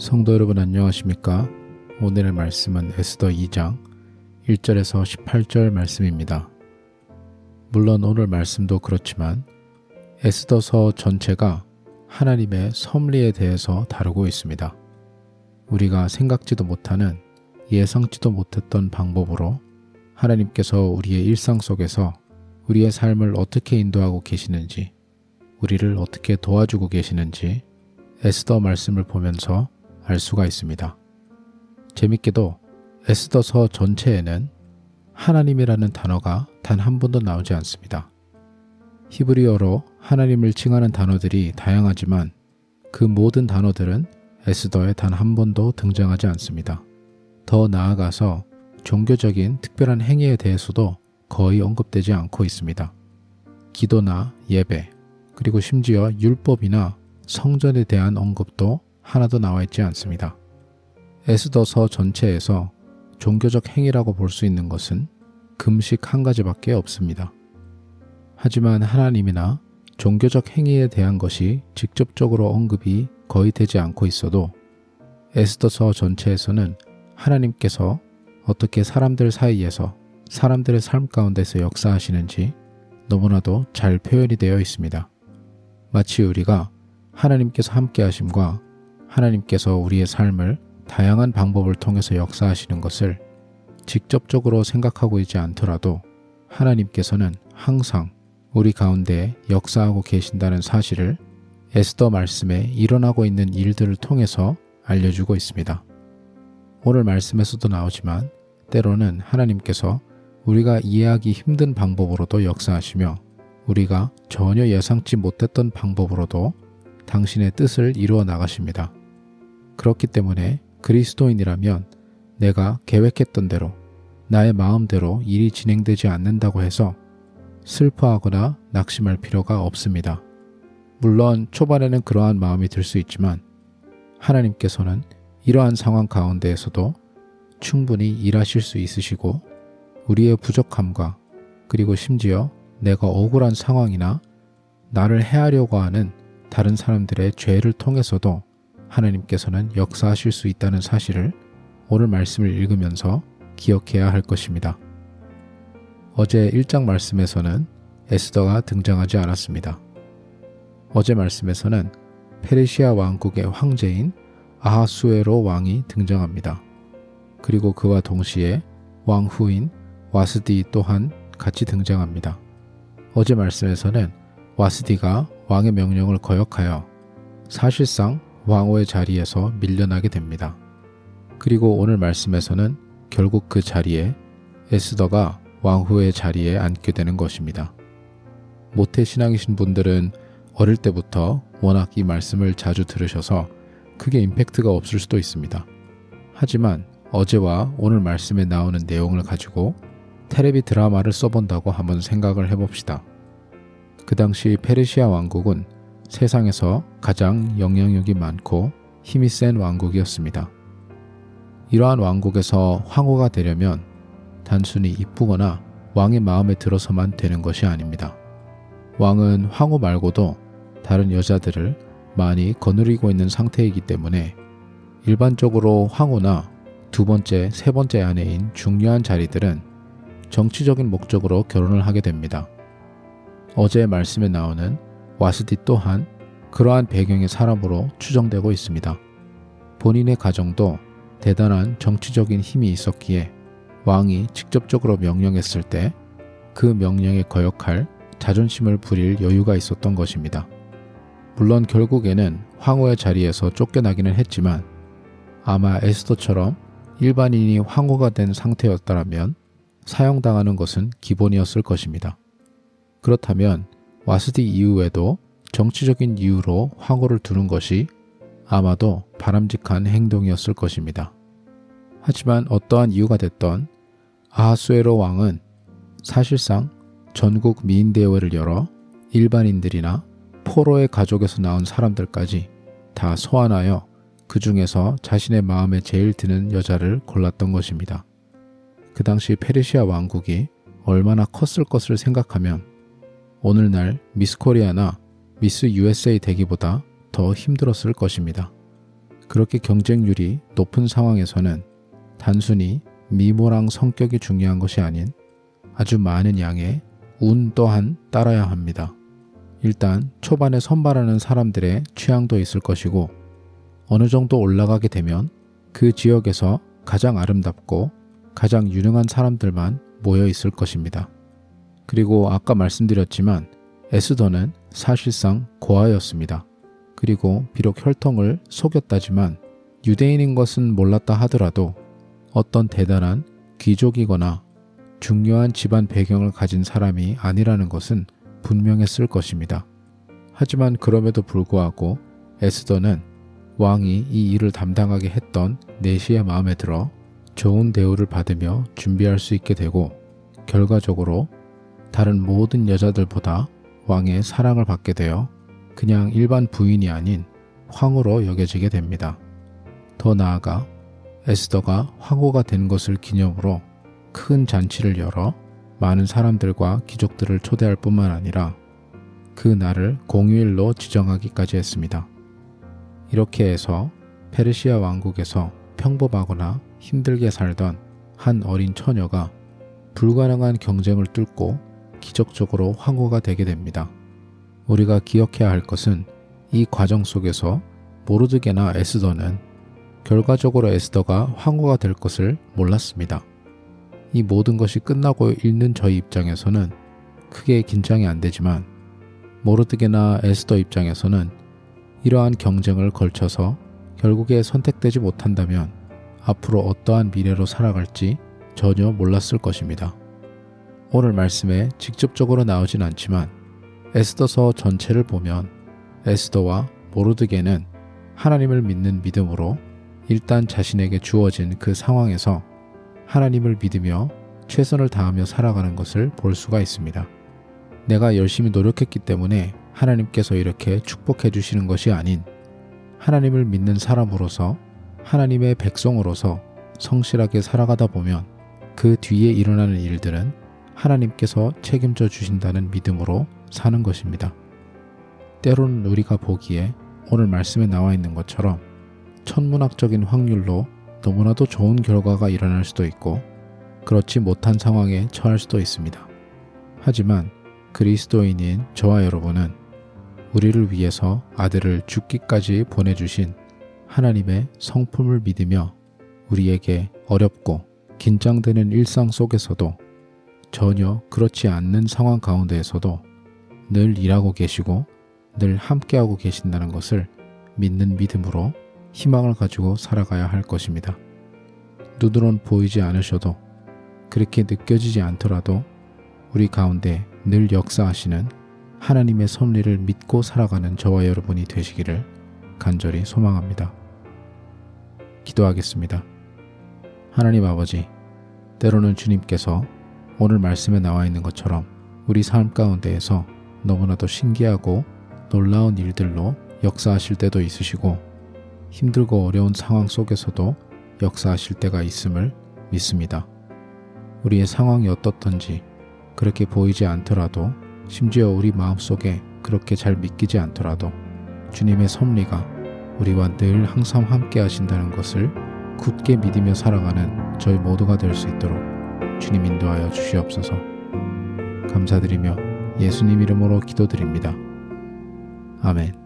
성도 여러분 안녕하십니까? 오늘의 말씀은 에스더 2장 1절에서 18절 말씀입니다. 물론 오늘 말씀도 그렇지만 에스더서 전체가 하나님의 섭리에 대해서 다루고 있습니다. 우리가 생각지도 못하는 예상치도 못했던 방법으로 하나님께서 우리의 일상 속에서 우리의 삶을 어떻게 인도하고 계시는지, 우리를 어떻게 도와주고 계시는지 에스더 말씀을 보면서 알 수가 있습니다. 재밌게도 에스더서 전체에는 하나님이라는 단어가 단 한 번도 나오지 않습니다. 히브리어로 하나님을 칭하는 단어들이 다양하지만 그 모든 단어들은 에스더에 단 한 번도 등장하지 않습니다. 더 나아가서 종교적인 특별한 행위에 대해서도 거의 언급되지 않고 있습니다. 기도나 예배, 그리고 심지어 율법이나 성전에 대한 언급도 하나도 나와 있지 않습니다. 에스더서 전체에서 종교적 행위라고 볼 수 있는 것은 금식 한 가지밖에 없습니다. 하지만 하나님이나 종교적 행위에 대한 것이 직접적으로 언급이 거의 되지 않고 있어도 에스더서 전체에서는 하나님께서 어떻게 사람들 사이에서 사람들의 삶 가운데서 역사하시는지 너무나도 잘 표현이 되어 있습니다. 마치 우리가 하나님께서 함께 하심과 하나님께서 우리의 삶을 다양한 방법을 통해서 역사하시는 것을 직접적으로 생각하고 있지 않더라도 하나님께서는 항상 우리 가운데 역사하고 계신다는 사실을 에스더 말씀에 일어나고 있는 일들을 통해서 알려주고 있습니다. 오늘 말씀에서도 나오지만 때로는 하나님께서 우리가 이해하기 힘든 방법으로도 역사하시며 우리가 전혀 예상치 못했던 방법으로도 당신의 뜻을 이루어 나가십니다. 그렇기 때문에 그리스도인이라면 내가 계획했던 대로 나의 마음대로 일이 진행되지 않는다고 해서 슬퍼하거나 낙심할 필요가 없습니다. 물론 초반에는 그러한 마음이 들 수 있지만 하나님께서는 이러한 상황 가운데에서도 충분히 일하실 수 있으시고 우리의 부족함과 그리고 심지어 내가 억울한 상황이나 나를 해하려고 하는 다른 사람들의 죄를 통해서도 하나님께서는 역사하실 수 있다는 사실을 오늘 말씀을 읽으면서 기억해야 할 것입니다. 어제 1장 말씀에서는 에스더가 등장하지 않았습니다. 어제 말씀에서는 페르시아 왕국의 황제인 아하수에로 왕이 등장합니다. 그리고 그와 동시에 왕후인 와스디 또한 같이 등장합니다. 어제 말씀에서는 와스디가 왕의 명령을 거역하여 사실상 왕후의 자리에서 밀려나게 됩니다. 그리고 오늘 말씀에서는 결국 그 자리에 에스더가 왕후의 자리에 앉게 되는 것입니다. 모태신앙이신 분들은 어릴 때부터 워낙 이 말씀을 자주 들으셔서 크게 임팩트가 없을 수도 있습니다. 하지만 어제와 오늘 말씀에 나오는 내용을 가지고 테레비 드라마를 써본다고 한번 생각을 해봅시다. 그 당시 페르시아 왕국은 세상에서 가장 영향력이 많고 힘이 센 왕국이었습니다. 이러한 왕국에서 황후가 되려면 단순히 이쁘거나 왕의 마음에 들어서만 되는 것이 아닙니다. 왕은 황후 말고도 다른 여자들을 많이 거느리고 있는 상태이기 때문에 일반적으로 황후나 두 번째, 세 번째 아내인 중요한 자리들은 정치적인 목적으로 결혼을 하게 됩니다. 어제 말씀에 나오는 와스디 또한 그러한 배경의 사람으로 추정되고 있습니다. 본인의 가정도 대단한 정치적인 힘이 있었기에 왕이 직접적으로 명령했을 때 그 명령에 거역할 자존심을 부릴 여유가 있었던 것입니다. 물론 결국에는 황후의 자리에서 쫓겨나기는 했지만 아마 에스더처럼 일반인이 황후가 된 상태였다면 사형당하는 것은 기본이었을 것입니다. 그렇다면 와스디 이후에도 정치적인 이유로 황후를 두는 것이 아마도 바람직한 행동이었을 것입니다. 하지만 어떠한 이유가 됐던 아하수에로 왕은 사실상 전국 미인대회를 열어 일반인들이나 포로의 가족에서 나온 사람들까지 다 소환하여 그 중에서 자신의 마음에 제일 드는 여자를 골랐던 것입니다. 그 당시 페르시아 왕국이 얼마나 컸을 것을 생각하면 오늘날 미스 코리아나 미스 USA 되기보다 더 힘들었을 것입니다. 그렇게 경쟁률이 높은 상황에서는 단순히 미모랑 성격이 중요한 것이 아닌 아주 많은 양의 운 또한 따라야 합니다. 일단 초반에 선발하는 사람들의 취향도 있을 것이고 어느 정도 올라가게 되면 그 지역에서 가장 아름답고 가장 유능한 사람들만 모여 있을 것입니다. 그리고 아까 말씀드렸지만 에스더는 사실상 고아였습니다. 그리고 비록 혈통을 속였다지만 유대인인 것은 몰랐다 하더라도 어떤 대단한 귀족이거나 중요한 집안 배경을 가진 사람이 아니라는 것은 분명했을 것입니다. 하지만 그럼에도 불구하고 에스더는 왕이 이 일을 담당하게 했던 내시의 마음에 들어 좋은 대우를 받으며 준비할 수 있게 되고 결과적으로 다른 모든 여자들보다 왕의 사랑을 받게 되어 그냥 일반 부인이 아닌 황후로 여겨지게 됩니다. 더 나아가 에스더가 황후가 된 것을 기념으로 큰 잔치를 열어 많은 사람들과 귀족들을 초대할 뿐만 아니라 그 날을 공휴일로 지정하기까지 했습니다. 이렇게 해서 페르시아 왕국에서 평범하거나 힘들게 살던 한 어린 처녀가 불가능한 경쟁을 뚫고 기적적으로 황후가 되게 됩니다. 우리가 기억해야 할 것은 이 과정 속에서 모르드게나 에스더는 결과적으로 에스더가 황후가 될 것을 몰랐습니다. 이 모든 것이 끝나고 읽는 저희 입장에서는 크게 긴장이 안 되지만 모르드게나 에스더 입장에서는 이러한 경쟁을 걸쳐서 결국에 선택되지 못한다면 앞으로 어떠한 미래로 살아갈지 전혀 몰랐을 것입니다. 오늘 말씀에 직접적으로 나오진 않지만 에스더서 전체를 보면 에스더와 모르드게는 하나님을 믿는 믿음으로 일단 자신에게 주어진 그 상황에서 하나님을 믿으며 최선을 다하며 살아가는 것을 볼 수가 있습니다. 내가 열심히 노력했기 때문에 하나님께서 이렇게 축복해 주시는 것이 아닌 하나님을 믿는 사람으로서 하나님의 백성으로서 성실하게 살아가다 보면 그 뒤에 일어나는 일들은 하나님께서 책임져 주신다는 믿음으로 사는 것입니다. 때로는 우리가 보기에 오늘 말씀에 나와 있는 것처럼 천문학적인 확률로 너무나도 좋은 결과가 일어날 수도 있고 그렇지 못한 상황에 처할 수도 있습니다. 하지만 그리스도인인 저와 여러분은 우리를 위해서 아들을 죽기까지 보내주신 하나님의 성품을 믿으며 우리에게 어렵고 긴장되는 일상 속에서도 전혀 그렇지 않는 상황 가운데에서도 늘 일하고 계시고 늘 함께하고 계신다는 것을 믿는 믿음으로 희망을 가지고 살아가야 할 것입니다. 눈으론 보이지 않으셔도 그렇게 느껴지지 않더라도 우리 가운데 늘 역사하시는 하나님의 섭리를 믿고 살아가는 저와 여러분이 되시기를 간절히 소망합니다. 기도하겠습니다. 하나님 아버지, 때로는 주님께서 오늘 말씀에 나와 있는 것처럼 우리 삶 가운데에서 너무나도 신기하고 놀라운 일들로 역사하실 때도 있으시고 힘들고 어려운 상황 속에서도 역사하실 때가 있음을 믿습니다. 우리의 상황이 어떻든지 그렇게 보이지 않더라도 심지어 우리 마음속에 그렇게 잘 믿기지 않더라도 주님의 섭리가 우리와 늘 항상 함께 하신다는 것을 굳게 믿으며 살아가는 저희 모두가 될 수 있도록 주님 인도하여 주시옵소서. 감사드리며 예수님 이름으로 기도드립니다. 아멘.